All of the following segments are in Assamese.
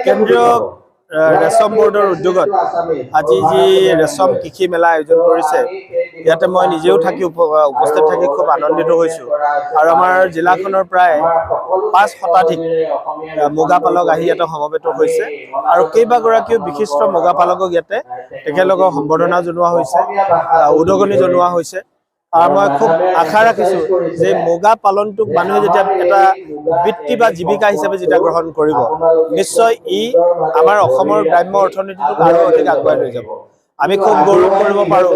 কেন্দ্ৰীয় ৰেশম বোৰ্ডৰ উদ্যোগত আজি যি ৰেশম কৃষি মেলা আয়োজন কৰিছে ইয়াতে মই নিজেও থাকি উপস্থিত থাকি খুব আনন্দিত হৈছোঁ আৰু আমাৰ জিলাখনৰ প্ৰায় 5 শতাধিক মুগা পালক আহি ইয়াতে সমবেত হৈছে আৰু কেইবাগৰাকীও বিশিষ্ট মুগা পালকক ইয়াতে তেখেতলোকক সম্বৰ্ধনা জনোৱা হৈছে উদগনি জনোৱা হৈছে আৰু মই খুব আশা ৰাখিছোঁ যে মুগা পালনটোক মানুহে যেতিয়া এটা বৃত্তি বা জীৱিকা হিচাপে যেতিয়া গ্ৰহণ কৰিব নিশ্চয় ই আমাৰ অসমৰ গ্ৰাম্য অৰ্থনীতিটোক আৰু অধিক আগুৱাই লৈ যাব আমি খুব গৌৰৱ কৰিব পাৰোঁ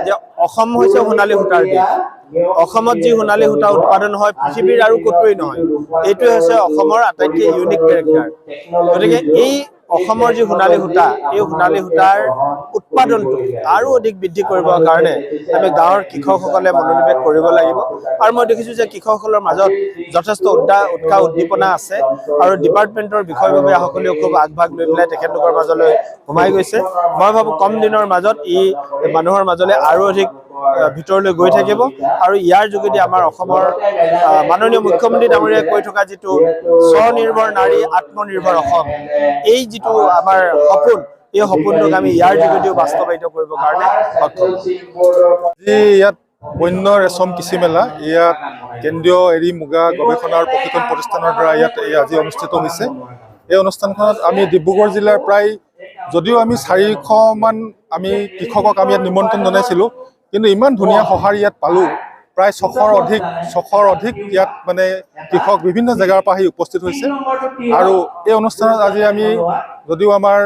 যে অসম হৈছে সোণালী সূতাৰ দেশ অসমত যি সোণালী সূতা উৎপাদন হয় পৃথিৱীৰ আৰু ক'তোৱেই নহয় এইটোৱে হৈছে অসমৰ আটাইতকৈ ইউনিক কেৰেক্টাৰ গতিকে এই অসমৰ যি সোণালী সূতা এই সোণালী সূতাৰ উৎপাদনটো আৰু অধিক বৃদ্ধি কৰিবৰ কাৰণে আমি গাঁৱৰ কৃষকসকলে মনোনিৱেশ কৰিব লাগিব আৰু মই দেখিছোঁ যে কৃষকসকলৰ মাজত যথেষ্ট উৎসাহ উদ্দীপনা আছে আৰু ডিপাৰ্টমেণ্টৰ বিষয়ববীয়াসকলেও খুব আগভাগ লৈ পেলাই তেখেতলোকৰ মাজলৈ সোমাই গৈছে মই ভাবোঁ কম দিনৰ মাজত ই মানুহৰ মাজলৈ আৰু অধিক ভিতৰলৈ গৈ থাকিব আৰু ইয়াৰ যোগেদি আমাৰ অসমৰ মাননীয় মুখ্যমন্ত্ৰী ডাঙৰীয়াই কৈ থকা যিটো স্বনিৰ্ভৰ নাৰী আত্মনিৰ্ভৰ অসম এই যিটো আমাৰ সপোন এই সপোনটোক আমি ইয়াৰ যোগেদিও বাস্তৱায়িত কৰিবৰ কাৰণে সক্ষম ইয়াত বন্য ৰেশম কৃষি মেলা ইয়াত কেন্দ্ৰীয় এৰী মুগা গৱেষণা আৰু প্ৰশিক্ষণ প্ৰতিষ্ঠানৰ দ্বাৰা ইয়াত আজি অনুষ্ঠিত হৈছে এই অনুষ্ঠানখনত আমি ডিব্ৰুগড় জিলাৰ প্ৰায় যদিও আমি 400মান আমি কৃষকক আমি ইয়াত নিমন্ত্ৰণ জনাইছিলোঁ কিন্তু ইমান ধুনীয়া সঁহাৰি ইয়াত পালোঁ প্ৰায় 600ৰ অধিক ইয়াত মানে কৃষক বিভিন্ন জেগাৰ পৰা আহি উপস্থিত হৈছে আৰু এই অনুষ্ঠানত আজি আমি যদিও আমাৰ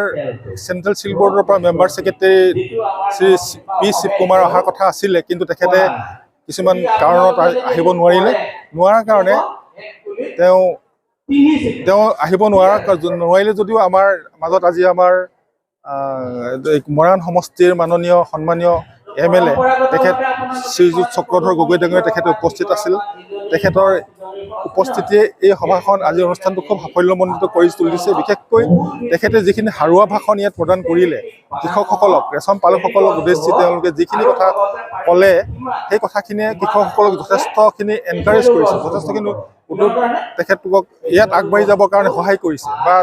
চেণ্ট্ৰেল চিল্ক বৰ্ডৰ পৰা member secretary Shri P Shiva Kumar অহাৰ কথা আছিলে কিন্তু তেখেতে কিছুমান কাৰণত আহিব নোৱাৰাৰ কাৰণে তেওঁ আহিব নোৱাৰিলে যদিও আমাৰ মাজত আজি আমাৰ মৰাণ সমষ্টিৰ মাননীয় সন্মানীয় MLA তেখেত শ্ৰীযুত চক্ৰধৰ গগৈ ডাঙৰীয়া তেখেতে উপস্থিত আছিল তেখেতৰ উপস্থিতিয়ে এই সভাখন আজি অনুষ্ঠানটো খুব সাফল্যমণ্ডিত কৰি তুলিছে বিশেষকৈ তেখেতে যিখিনি হাৰুৱা ভাষণ ইয়াত প্ৰদান কৰিলে কৃষকসকলক ৰেশম পালকসকলক উদ্দেশ্যি তেওঁলোকে যিখিনি কথা ক'লে সেই কথাখিনিয়ে কৃষকসকলক যথেষ্টখিনি এনকাৰেজ কৰিছে যথেষ্টখিনি তেখেতলোকক ইয়াত আগবাঢ়ি যাবৰ কাৰণে সহায় কৰিছে বা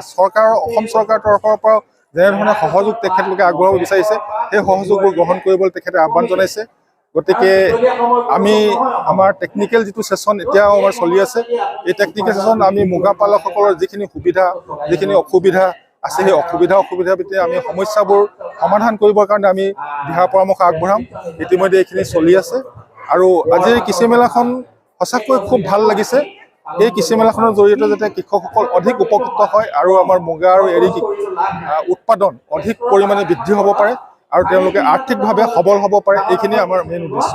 অসম চৰকাৰৰ তৰফৰ পৰা যেনেধৰণে সহযোগ তেখেতলোকে আগবঢ়াব বিচাৰিছে সেই সহযোগবোৰ গ্ৰহণ কৰিবলৈ তেখেতে আহ্বান জনাইছে গতিকে আমি আমাৰ টেকনিকেল যিটো ছেছন এতিয়াও আমাৰ চলি আছে এই টেকনিকেল ছেছন আমি মুগা পালকসকলৰ যিখিনি সুবিধা যিখিনি অসুবিধা আছে সেই অসুবিধাৰ ভিতৰত আমি সমস্যাবোৰ সমাধান কৰিবৰ কাৰণে আমি দিহা পৰামৰ্শ আগবঢ়াম ইতিমধ্যে এইখিনি চলি আছে আৰু আজিৰ কৃষি মেলাখন সঁচাকৈ খুব ভাল লাগিছে এই কৃষি মেলাখনৰ জৰিয়তে যাতে কৃষকসকল অধিক উপকৃত হয় আৰু আমাৰ মুগা আৰু এৰী উৎপাদন অধিক পৰিমাণে বৃদ্ধি হ'ব পাৰে আৰু তেওঁলোকে আৰ্থিকভাৱে সবল হ'ব পাৰে এইখিনি আমাৰ মেইন উদ্দেশ্য